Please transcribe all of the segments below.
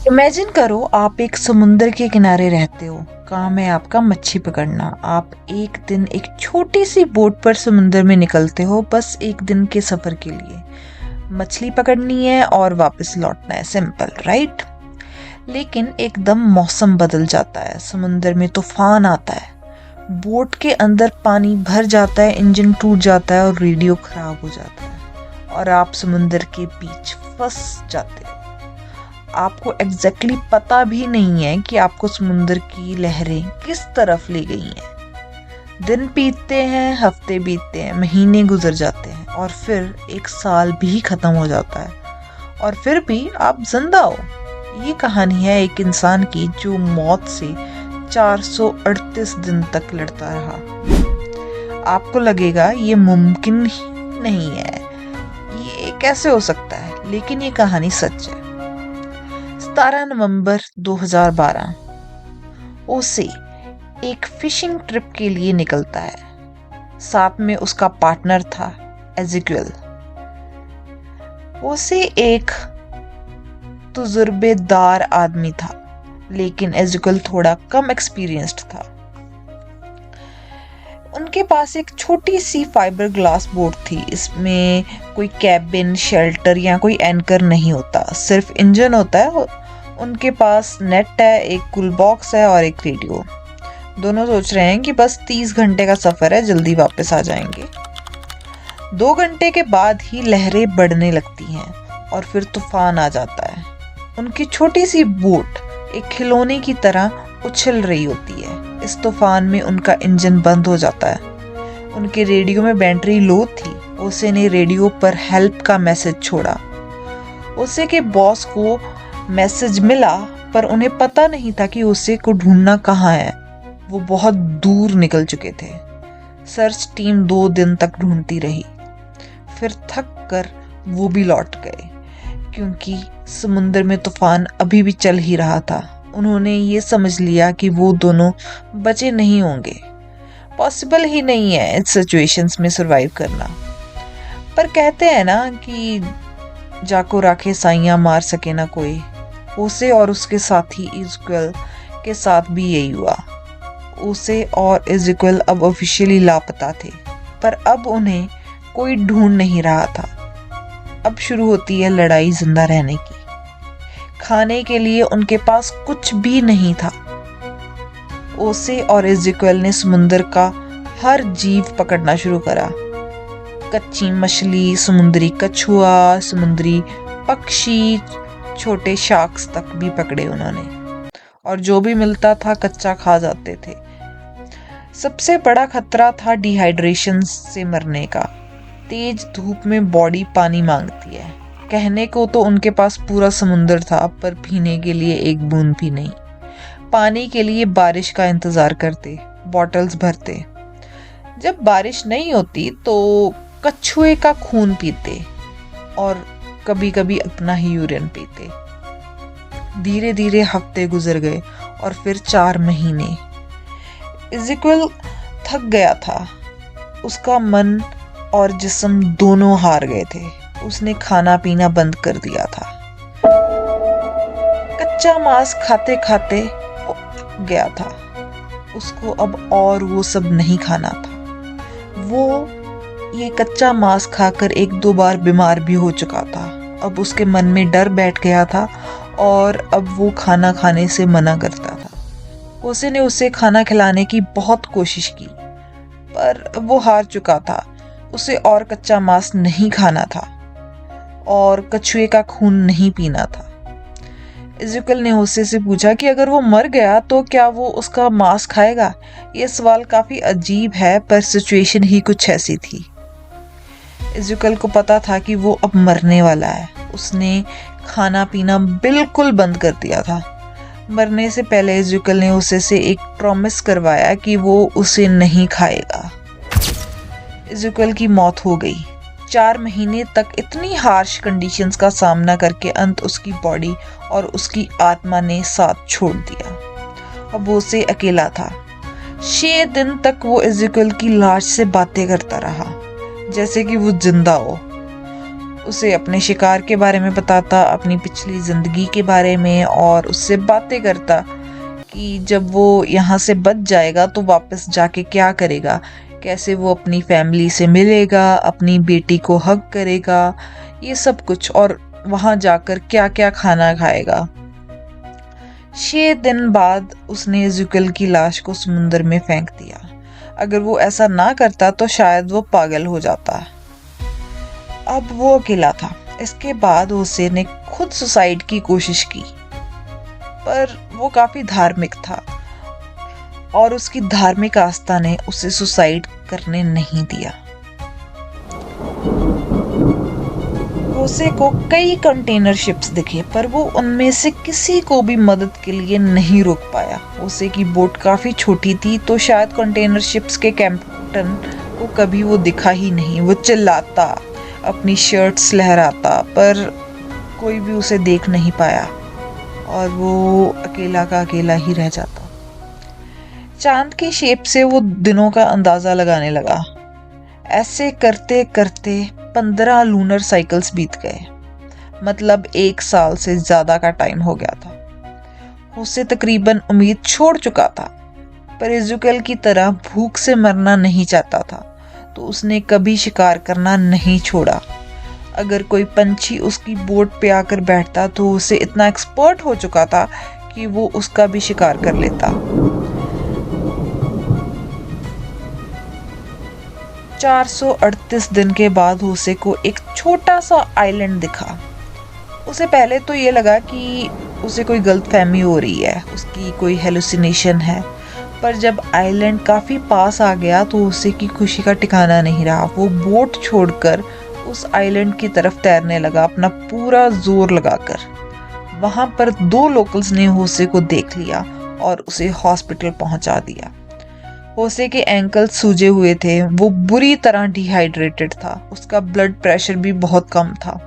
Imagine करो आप एक समुंदर के किनारे रहते हो। काम है आपका मच्छी पकड़ना। आप एक दिन एक छोटी सी बोट पर समुंदर में निकलते हो, बस एक दिन के सफर के लिए। मछली पकड़नी है और वापस लौटना है, सिंपल राइट। लेकिन एकदम मौसम बदल जाता है, समुंदर में तूफान आता है, बोट के अंदर पानी भर जाता है, इंजन टूट जाता है और रेडियो खराब हो जाता है और आप समुंदर के बीच फंस जाते हो। आपको एग्जैक्टली पता भी नहीं है कि आपको समुंदर की लहरें किस तरफ ले गई हैं। दिन बीतते हैं, हफ्ते बीतते हैं, महीने गुजर जाते हैं और फिर एक साल भी खत्म हो जाता है और फिर भी आप जिंदा हो। ये कहानी है एक इंसान की जो मौत से 438 दिन तक लड़ता रहा। आपको लगेगा ये मुमकिन ही नहीं है, ये कैसे हो सकता है, लेकिन ये कहानी सच है। 17 नवंबर 2012 ओसे एक फिशिंग ट्रिप के लिए निकलता है। साथ में उसका पार्टनर था एजिक्वेल। ओसे एक तजुर्बेदार आदमी था, लेकिन एजिक्वेल थोड़ा कम एक्सपीरियंस्ड था। उनके पास एक छोटी सी फाइबर ग्लास बोट थी। इसमें कोई कैबिन, शेल्टर या कोई एंकर नहीं होता, सिर्फ इंजन होता है। उनके पास नेट है, एक कूल बॉक्स है और एक रेडियो। दोनों सोच रहे हैं कि बस 30 घंटे का सफर है, जल्दी वापस आ जाएंगे। 2 घंटे के बाद ही लहरें बढ़ने लगती हैं और फिर तूफान आ जाता है। उनकी छोटी सी बोट एक खिलौने की तरह उछल रही होती है। इस तूफान में उनका इंजन बंद हो जाता है। उनके रेडियो में बैटरी लो थी। ओसे ने रेडियो पर हेल्प का मैसेज छोड़ा। ओसे के बॉस को मैसेज मिला, पर उन्हें पता नहीं था कि ओसे को ढूंढना कहाँ है। वो बहुत दूर निकल चुके थे। सर्च टीम 2 दिन तक ढूंढती रही, फिर थक कर वो भी लौट गए, क्योंकि समुंदर में तूफान अभी भी चल ही रहा था। उन्होंने ये समझ लिया कि वो दोनों बचे नहीं होंगे। पॉसिबल ही नहीं है इस सिचुएशंस में सरवाइव करना। पर कहते हैं ना कि जाको राखे साइयां मार सके ना कोई। ओसे और उसके साथी इज़ेकिएल के साथ भी यही हुआ। ओसे और इज़ेकिएल अब ऑफिशियली लापता थे, पर अब उन्हें कोई ढूंढ नहीं रहा था। अब शुरू होती है लड़ाई जिंदा रहने की। खाने के लिए उनके पास कुछ भी नहीं था। ओसे और इज़ेकिएल ने समुंदर का हर जीव पकड़ना शुरू करा। कच्ची मछली, समुद्री कछुआ, समुद्री पक्षी, छोटे शार्क्स तक भी पकड़े उन्होंने, और जो भी मिलता था कच्चा खा जाते थे। सबसे बड़ा खतरा था डिहाइड्रेशन से मरने का। तेज धूप में बॉडी पानी मांगती है। कहने को तो उनके पास पूरा समुंदर था, पर पीने के लिए एक बूंद भी नहीं। पानी के लिए बारिश का इंतजार करते, बॉटल्स भरते। जब बारिश नहीं होती तो कछुए का खून पीते और कभी कभी अपना ही यूरिन पीते। धीरे धीरे हफ्ते गुजर गए और फिर 4 महीने। इज़ेकिएल थक गया था। उसका मन और जिस्म दोनों हार गए थे। उसने खाना पीना बंद कर दिया था। कच्चा मांस खाते खाते गया था। उसको अब और वो सब नहीं खाना था। वो ये कच्चा मांस खाकर 1-2 बार बीमार भी हो चुका था। अब उसके मन में डर बैठ गया था और अब वो खाना खाने से मना करता था। ओसे ने उसे खाना खिलाने की बहुत कोशिश की, पर वो हार चुका था। उसे और कच्चा मांस नहीं खाना था और कछुए का खून नहीं पीना था। इज़ेकिएल ने ओसे से पूछा कि अगर वो मर गया तो क्या वो उसका मांस खाएगा। ये सवाल काफी अजीब है, पर सिचुएशन ही कुछ ऐसी थी। इज़ेकिएल को पता था कि वो अब मरने वाला है। उसने खाना पीना बिल्कुल बंद कर दिया था। मरने से पहले इज़ेकिएल ने उसे से एक प्रॉमिस करवाया कि वो उसे नहीं खाएगा। इज़ेकिएल की मौत हो गई। 4 महीने तक इतनी हार्श कंडीशंस का सामना करके अंत उसकी बॉडी और उसकी आत्मा ने साथ छोड़ दिया। अब वो उसे अकेला था। 6 दिन तक वो इज़ेकिएल की लाश से बातें करता रहा, जैसे कि वो जिंदा हो। उसे अपने शिकार के बारे में बताता, अपनी पिछली जिंदगी के बारे में, और उससे बातें करता कि जब वो यहाँ से बच जाएगा तो वापस जाके क्या करेगा, कैसे वो अपनी फैमिली से मिलेगा, अपनी बेटी को हग करेगा, ये सब कुछ, और वहां जाकर क्या क्या खाना खाएगा। 6 दिन बाद उसने एज़ेकियल की लाश को समुद्र में फेंक दिया। अगर वो ऐसा ना करता तो शायद वो पागल हो जाता। अब वो अकेला था। इसके बाद होसे ने खुद सुसाइड की कोशिश की, पर वो काफी धार्मिक था और उसकी धार्मिक आस्था ने उसे सुसाइड करने नहीं दिया। होसे को कई कंटेनर शिप्स दिखे, पर वो उनमें से किसी को भी मदद के लिए नहीं रोक पाया। होसे की बोट काफी छोटी थी, तो शायद कंटेनर शिप्स के कैप्टन को कभी वो दिखा ही नहीं। वो चिल्लाता, अपनी शर्ट्स लहराता, पर कोई भी उसे देख नहीं पाया और वो अकेला का अकेला ही रह जाता। चांद की शेप से वो दिनों का अंदाजा लगाने लगा। ऐसे करते करते 15 लूनर साइकिल्स बीत गए, मतलब 1 साल से ज्यादा का टाइम हो गया था। उसे तकरीबन उम्मीद छोड़ चुका था, पर एज़ेकियल की तरह भूख से मरना नहीं चाहता था, तो उसने कभी शिकार करना नहीं छोड़ा। अगर कोई पंछी उसकी बोट पे आकर बैठता तो उसे इतना एक्सपर्ट हो चुका था कि वो उसका भी शिकार कर लेता। 438 दिन के बाद होसे को एक छोटा सा आइलैंड दिखा। उसे पहले तो ये लगा कि उसे कोई गलतफहमी हो रही है, उसकी कोई हेलुसिनेशन है, पर जब आइलैंड काफी पास आ गया तो उसे की खुशी का ठिकाना नहीं रहा। वो बोट छोड़कर उस आइलैंड की तरफ तैरने लगा, अपना पूरा जोर लगाकर। वहां पर 2 लोकल्स ने होसे को देख लिया और उसे हॉस्पिटल पहुंचा दिया। होसे के एंकल सूजे हुए थे, वो बुरी तरह डिहाइड्रेटेड था, उसका ब्लड प्रेशर भी बहुत कम था।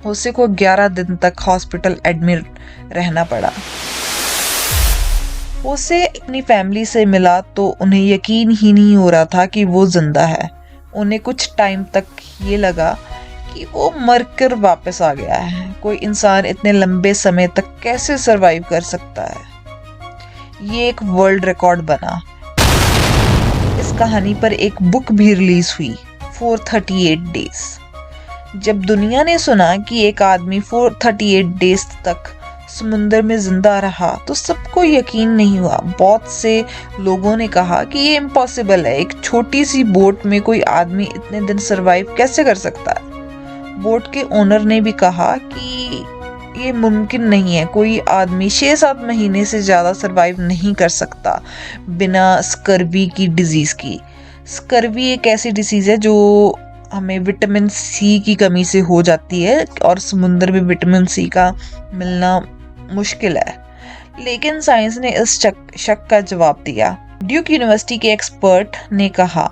होसे को 11 दिन तक हॉस्पिटल एडमिट रहना पड़ा। होसे अपनी फैमिली से मिला तो उन्हें यकीन ही नहीं हो रहा था कि वो जिंदा है। उन्हें कुछ टाइम तक ये लगा कि वो मरकर वापस आ गया है। कोई इंसान इतने लंबे समय तक कैसे सरवाइव कर सकता है? ये एक वर्ल्ड रिकॉर्ड बना। इस कहानी पर एक बुक भी रिलीज हुई, 438 डेज। जब दुनिया ने सुना कि एक आदमी 438 डेज तक समुद्र में जिंदा रहा तो सबको यकीन नहीं हुआ। बहुत से लोगों ने कहा कि ये इम्पॉसिबल है, एक छोटी सी बोट में कोई आदमी इतने दिन सरवाइव कैसे कर सकता है। बोट के ओनर ने भी कहा कि ये मुमकिन नहीं है, कोई आदमी 6-7 महीने से ज़्यादा सरवाइव नहीं कर सकता बिना स्कर्वी की डिजीज़ की। स्कर्वी एक ऐसी डिजीज़ है जो हमें विटामिन सी की कमी से हो जाती है और समुद्र में विटामिन सी का मिलना मुश्किल है। लेकिन साइंस ने इस शक का जवाब दिया। ड्यूक यूनिवर्सिटी के एक्सपर्ट ने कहा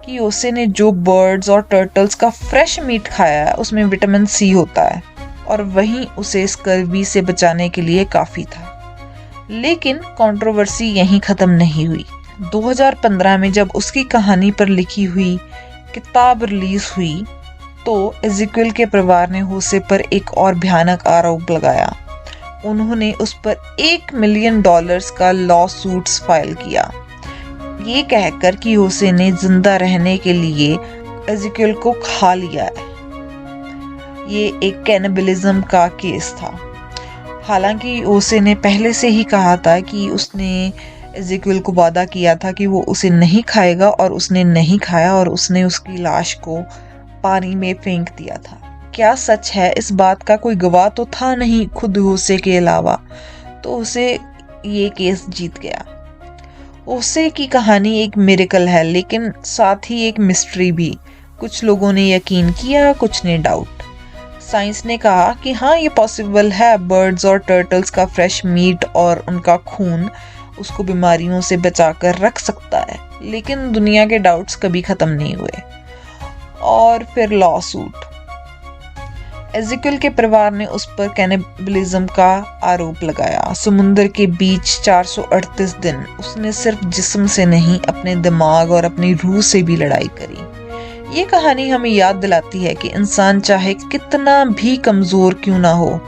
कि होसे ने जो बर्ड्स और टर्टल्स का फ्रेश मीट खाया है उसमें विटामिन सी होता है और वहीं उसे स्कर्वी से बचाने के लिए काफ़ी था। लेकिन कंट्रोवर्सी यहीं ख़त्म नहीं हुई। 2015 में जब उसकी कहानी पर लिखी हुई किताब रिलीज हुई तो एज़ेकियल के परिवार ने होसे पर एक और भयानक आरोप लगाया। उन्होंने उस पर $1 मिलियन का लॉ सूट्स फाइल किया, ये कहकर कि होसे ने जिंदा रहने के लिए एज़ेकियल को खा लिया है। ये एक कैनिबलिज्म का केस था। हालांकि होसे ने पहले से ही कहा था कि उसने एज़ेकियल को वादा किया था कि वो उसे नहीं खाएगा, और उसने नहीं खाया और उसने उसकी लाश को पानी में फेंक दिया था। क्या सच है, इस बात का कोई गवाह तो था नहीं खुद होसे के अलावा, तो उसे ये केस जीत गया। होसे की कहानी एक मिरेकल है, लेकिन साथ ही एक मिस्ट्री भी। कुछ लोगों ने यकीन किया, कुछ ने डाउट। साइंस ने कहा कि हाँ, ये पॉसिबल है, बर्ड्स और टर्टल्स का फ्रेश मीट और उनका खून उसको बीमारियों से बचाकर रख सकता है। लेकिन दुनिया के डाउट्स कभी खत्म नहीं हुए। और फिर लॉ सूट। एज़ेकियल के परिवार ने उस पर कैनिबलिज्म का आरोप लगाया। समुद्र के बीच 438 दिन उसने सिर्फ जिस्म से नहीं, अपने दिमाग और अपनी रूह से भी लड़ाई करी। ये कहानी हमें याद दिलाती है कि इंसान चाहे कितना भी कमजोर क्यों ना हो,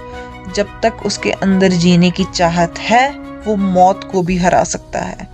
जब तक उसके अंदर जीने की चाहत है, वो मौत को भी हरा सकता है।